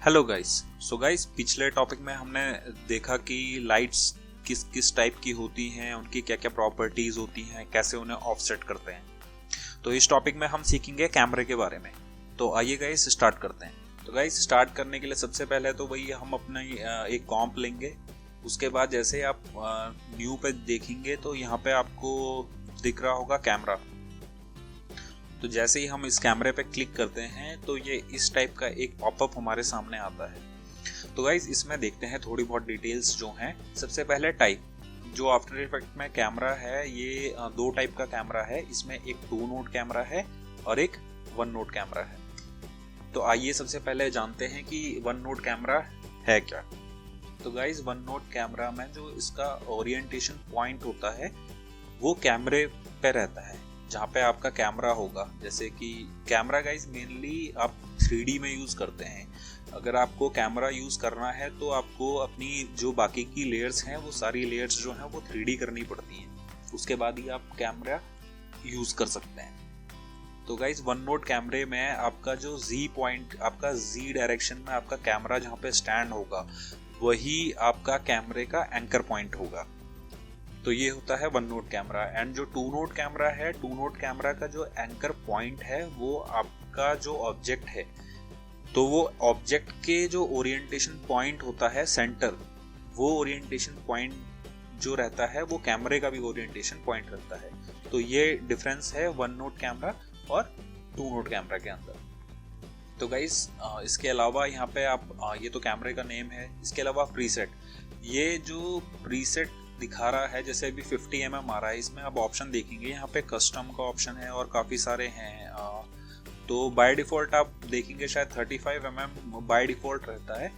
Hello guys. So guys, पिछले topic में हमने देखा कि लाइट्स किस किस टाइप की होती हैं, उनकी क्या क्या प्रॉपर्टीज होती हैं, कैसे उन्हें ऑफसेट करते हैं। तो इस टॉपिक में हम सीखेंगे कैमरे के बारे में। तो आइए गाइस स्टार्ट करते हैं। तो गाइस स्टार्ट करने के लिए सबसे पहले तो वही हम अपना एक कॉम्प लेंगे। उसके बाद जैसे आप न्यू पे देखेंगे तो यहाँ पे आपको दिख रहा होगा कैमरा। तो जैसे ही हम इस कैमरे पे क्लिक करते हैं तो ये इस टाइप का एक पॉपअप हमारे सामने आता है। तो गाइज इसमें देखते हैं थोड़ी बहुत डिटेल्स जो हैं। सबसे पहले टाइप, जो आफ्टर इफेक्ट में कैमरा है ये दो टाइप का कैमरा है। इसमें एक 2 नोड कैमरा है और एक 1 नोड कैमरा है। तो आइए सबसे पहले जानते हैं कि 1 नोड कैमरा है क्या। तो गाइज 1 नोड कैमरा में जो इसका ओरिएंटेशन पॉइंट होता है वो कैमरे पे रहता है, जहाँ पे आपका कैमरा होगा। जैसे कि कैमरा गाइज मेनली आप 3D में यूज़ करते हैं। अगर आपको कैमरा यूज़ करना है तो आपको अपनी जो बाकी की लेयर्स हैं वो सारी लेयर्स जो हैं वो 3D करनी पड़ती हैं, उसके बाद ही आप कैमरा यूज़ कर सकते हैं। तो गाइज 1 नोड कैमरे में आपका जो Z पॉइंट, आपका Z डायरेक्शन में आपका कैमरा जहाँ पे स्टैंड होगा वही आपका कैमरे का एंकर पॉइंट होगा। तो ये होता है 1 नोड कैमरा। एंड जो 2 नोड कैमरा है, 2 नोड कैमरा का जो एंकर पॉइंट है वो आपका जो ऑब्जेक्ट है, तो वो ऑब्जेक्ट के जो ओरिएंटेशन पॉइंट होता है सेंटर, वो ओरिएंटेशन पॉइंट जो रहता है वो कैमरे का भी ओरिएंटेशन पॉइंट रहता है। तो ये डिफरेंस है 1 नोड कैमरा और 2 नोड कैमरा के अंदर। तो गाइस इसके अलावा यहाँ पे आप ये तो कैमरे का नेम है। इसके अलावा प्रीसेट, ये जो प्रीसेट दिखा रहा है जैसे अभी 50 mm आ रहा है, इसमें आप ऑप्शन देखेंगे यहाँ पे कस्टम का ऑप्शन है और काफ़ी सारे हैं। तो बाय डिफ़ॉल्ट आप देखेंगे शायद 35 mm बाय डिफ़ॉल्ट रहता है।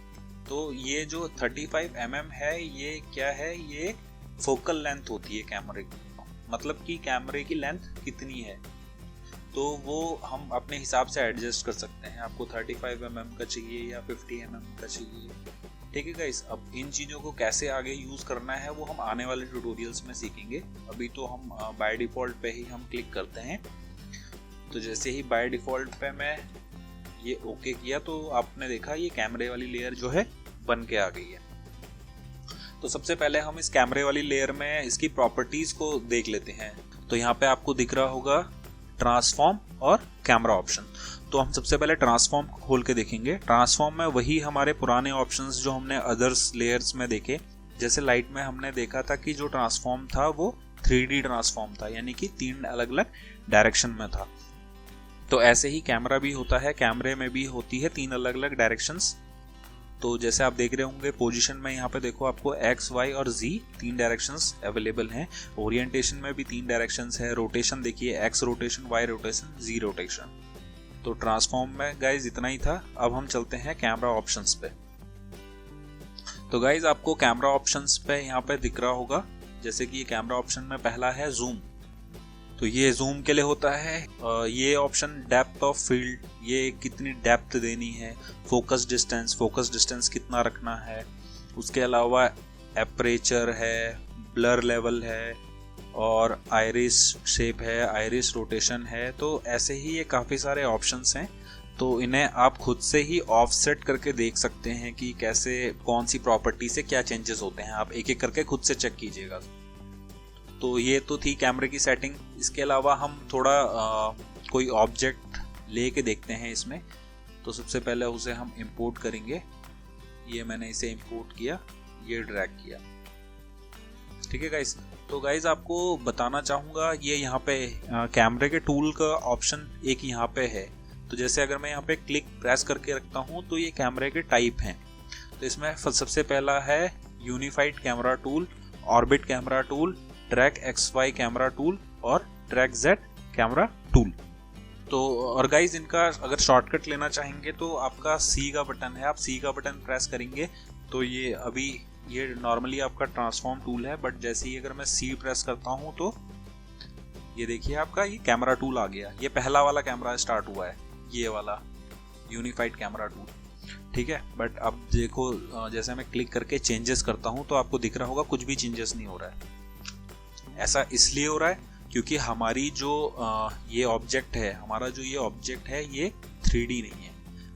तो ये जो 35 mm है ये क्या है, ये फोकल लेंथ होती है कैमरे की, मतलब कि कैमरे की लेंथ कितनी है तो वो हम अपने हिसाब से एडजस्ट कर सकते हैं। आपको 35 mm का चाहिए या 50 mm का चाहिए, ठीक है गाइस। अब इन चीज़ों को कैसे आगे यूज़ करना है वो हम आने वाले ट्यूटोरियल्स में सीखेंगे। अभी तो हम बाय डिफ़ॉल्ट पे ही हम क्लिक करते हैं। तो जैसे ही बाय डिफ़ॉल्ट पे मैं ये ओके किया तो आपने देखा ये कैमरे वाली लेयर जो है बन के आ गई है। तो सबसे पहले हम इस कैमरे वाली लेयर में इसकी प्रॉपर्टीज़ को देख लेते हैं। तो यहाँ पे आपको दिख रहा होगा ट्रांसफॉर्म और कैमरा ऑप्शन। तो हम सबसे पहले ट्रांसफॉर्म खोल के देखेंगे। ट्रांसफॉर्म में वही हमारे पुराने ऑप्शंस जो हमने अदर्स लेयर्स में देखे, जैसे लाइट में हमने देखा था कि जो ट्रांसफॉर्म था वो 3D ट्रांसफॉर्म था, यानी कि 3 अलग अलग डायरेक्शन में था। तो ऐसे ही कैमरा भी होता है, कैमरे में भी होती है 3 अलग अलग डायरेक्शंस। तो जैसे आप देख रहे होंगे पोजीशन में यहाँ पे देखो आपको X, Y और Z 3 डायरेक्शंस अवेलेबल हैं। ओरिएंटेशन में भी 3 डायरेक्शंस है। रोटेशन देखिए, X rotation, Y rotation, Z rotation. तो ट्रांसफॉर्म में गाइज इतना ही था। अब हम चलते हैं कैमरा ऑप्शंस पे। तो गाइज आपको कैमरा ऑप्शंस पे यहाँ पे दिख रहा होगा, जैसे कि ये कैमरा ऑप्शन में पहला है जूम। तो ये जूम के लिए होता है। ये ऑप्शन डेप्थ ऑफ फील्ड, ये कितनी डेप्थ देनी है। फोकस डिस्टेंस कितना रखना है। उसके अलावा एपरेचर है, ब्लर लेवल है और आइरिस शेप है, आइरिस रोटेशन है। तो ऐसे ही ये काफ़ी सारे ऑप्शंस हैं। तो इन्हें आप खुद से ही ऑफसेट करके देख सकते हैं कि कैसे कौन सी प्रॉपर्टी से क्या चेंजेस होते हैं। आप एक एक करके खुद से चेक कीजिएगा। तो ये तो थी कैमरे की सेटिंग। इसके अलावा हम थोड़ा कोई ऑब्जेक्ट ले के देखते हैं इसमें। तो सबसे पहले उसे हम इंपोर्ट करेंगे। ये मैंने इसे इंपोर्ट किया, ये ड्रैग किया, ठीक है गाइस। तो गाइज आपको बताना चाहूँगा ये यहाँ पे कैमरे के टूल का ऑप्शन एक यहाँ पे है। तो जैसे अगर मैं यहाँ पे क्लिक प्रेस करके रखता हूँ तो ये कैमरे के टाइप हैं। तो इसमें सबसे पहला है unified camera tool, orbit camera tool, track XY camera tool और ट्रैक Z कैमरा टूल। तो और गाइज इनका अगर शॉर्टकट लेना चाहेंगे तो आपका C का बटन है, आप C का बटन प्रेस करेंगे तो ये अभी ये नॉर्मली आपका ट्रांसफॉर्म टूल है, बट जैसे ही अगर मैं C प्रेस करता हूँ तो ये देखिए आपका ये कैमरा टूल आ गया। ये पहला वाला कैमरा स्टार्ट हुआ है, ये वाला यूनिफाइड कैमरा टूल, ठीक है। बट अब देखो जैसे मैं क्लिक करके चेंजेस करता हूँ तो आपको दिख रहा होगा कुछ भी चेंजेस नहीं हो रहा है। ऐसा इसलिए हो रहा है क्योंकि हमारी जो ये ऑब्जेक्ट है, हमारा जो ये ऑब्जेक्ट है ये 3D नहीं है।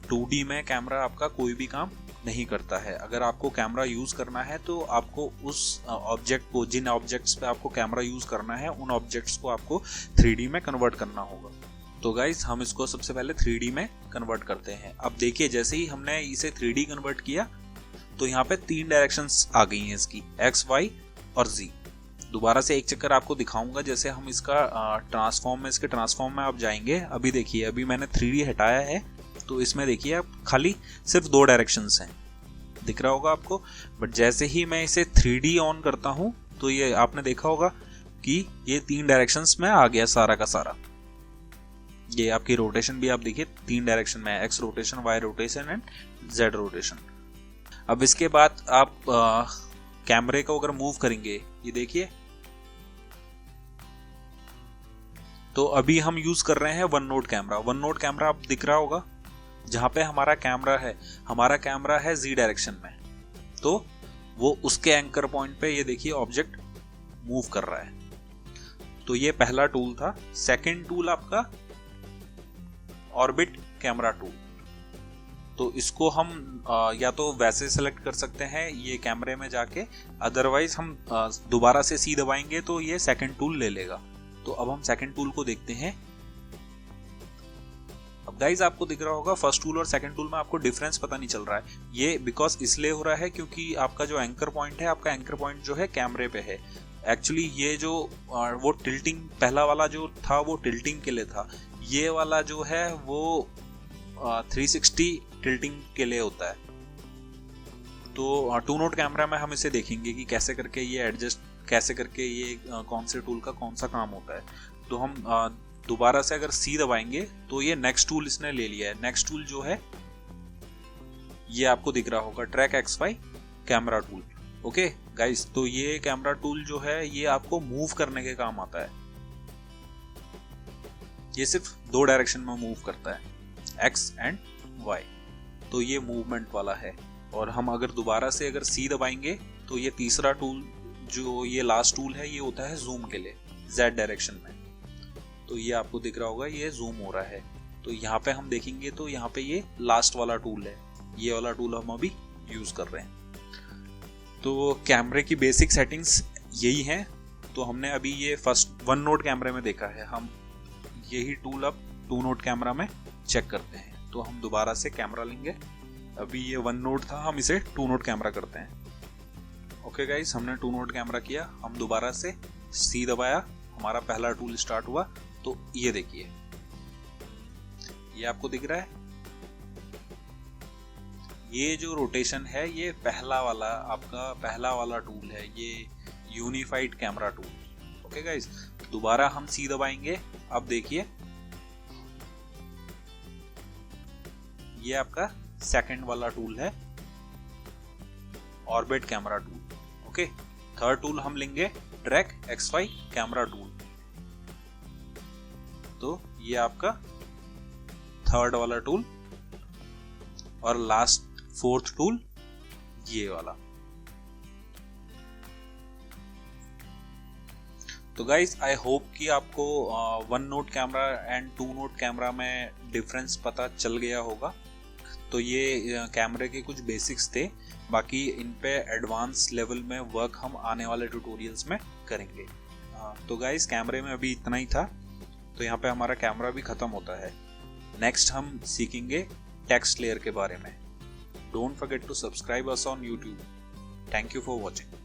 2D में कैमरा आपका कोई भी काम नहीं करता है। अगर आपको कैमरा यूज करना है तो आपको उस ऑब्जेक्ट को, जिन ऑब्जेक्ट्स पे आपको कैमरा यूज करना है, उन ऑब्जेक्ट्स को आपको 3D में कन्वर्ट करना होगा। तो गाइस हम इसको सबसे पहले 3D में कन्वर्ट करते हैं। अब देखिए जैसे ही हमने इसे 3D कन्वर्ट किया तो यहाँ पे 3 डायरेक्शंस आ गई हैं इसकी, X, Y और Z। दोबारा से एक चक्कर आपको दिखाऊंगा। जैसे हम इसका इसके ट्रांसफॉर्म में आप जाएंगे। अभी देखिए, अभी मैंने 3D हटाया है तो इसमें देखिए आप खाली सिर्फ 2 डायरेक्शंस हैं, दिख रहा होगा आपको। बट जैसे ही मैं इसे 3D ऑन करता हूं तो ये आपने देखा होगा कि ये 3 डायरेक्शंस में आ गया सारा का सारा। ये आपकी रोटेशन भी आप देखिए 3 डायरेक्शन में है, X rotation, Y rotation and Z rotation. अब इसके बाद आप कैमरे को अगर मूव करेंगे, ये देखिए, तो अभी हम यूज कर रहे हैं 1 नोड कैमरा। 1 नोड कैमरा आप दिख रहा होगा जहां पे हमारा कैमरा है Z डायरेक्शन में, तो वो उसके एंकर पॉइंट पे ये देखिए ऑब्जेक्ट मूव कर रहा है। तो ये पहला टूल था। सेकंड टूल आपका ऑर्बिट कैमरा टूल। तो इसको हम या तो वैसे सेलेक्ट कर सकते हैं ये कैमरे में जाके, अदरवाइज हम दोबारा से C दबाएंगे तो ये सेकंड टूल ले लेगा। तो अब हम सेकंड टूल को देखते हैं। अब गाइज आपको दिख रहा होगा फर्स्ट टूल और सेकंड टूल में आपको डिफरेंस पता नहीं चल रहा है। ये बिकॉज इसलिए हो रहा है क्योंकि आपका जो एंकर पॉइंट है, आपका एंकर पॉइंट जो है कैमरे पे है। एक्चुअली ये जो वो टिल्टिंग, पहला वाला जो था वो टिल्टिंग के लिए था, ये वाला जो है वो 360 टिल्टिंग के लिए होता है। तो 2 नोड कैमरा में हम इसे देखेंगे कि कैसे करके ये एडजस्ट, कैसे करके ये कौन से टूल का कौन सा काम होता है। तो हम दोबारा से अगर C दबाएंगे तो ये नेक्स्ट टूल इसने ले लिया है। नेक्स्ट टूल जो है ये आपको दिख रहा होगा, track XY camera tool. Okay guys, तो ये कैमरा टूल जो है ये आपको मूव करने के काम आता है। ये सिर्फ 2 डायरेक्शन में मूव करता है, X एंड Y। तो ये मूवमेंट वाला है। और हम अगर दोबारा से अगर C दबाएंगे तो ये तीसरा टूल, जो ये लास्ट टूल है, ये होता है जूम के लिए, Z डायरेक्शन में। तो ये आपको दिख रहा होगा ये जूम हो रहा है। तो यहाँ पे हम देखेंगे तो यहाँ पे ये लास्ट वाला टूल है, ये वाला टूल हम अभी यूज कर रहे हैं। तो कैमरे की बेसिक सेटिंग्स यही हैं। तो हमने अभी ये फर्स्ट 1 नोड कैमरे में देखा है, हम यही टूल अब 2 नोड कैमरा में चेक करते हैं। तो हम दोबारा से कैमरा लेंगे। अभी ये 1 नोड था, हम इसे 2 नोड कैमरा करते हैं। ओके गाइस, हमने 2 नोड कैमरा किया। हम दोबारा से C दबाया, हमारा पहला टूल स्टार्ट हुआ। तो ये देखिए, ये आपको दिख रहा है, ये जो रोटेशन है ये पहला वाला टूल है, ये unified camera tool. Okay guys, दोबारा हम C दबाएंगे। अब देखिए ये आपका सेकंड वाला टूल है, orbit camera tool. Okay, third tool हम लेंगे ट्रैक XY कैमरा टूल। तो ये आपका थर्ड वाला टूल। और लास्ट 4th टूल ये वाला। तो गाइज आई होप कि आपको 1 node camera and 2 node camera में डिफरेंस पता चल गया होगा। तो ये कैमरे के कुछ बेसिक्स थे, बाकी इन पे एडवांस लेवल में वर्क हम आने वाले ट्यूटोरियल्स में करेंगे। तो गाइज कैमरे में अभी इतना ही था। तो यहाँ पे हमारा कैमरा भी खत्म होता है। नेक्स्ट हम सीखेंगे टेक्स्ट लेयर के बारे में। Don't forget to subscribe us on YouTube। Thank you for watching.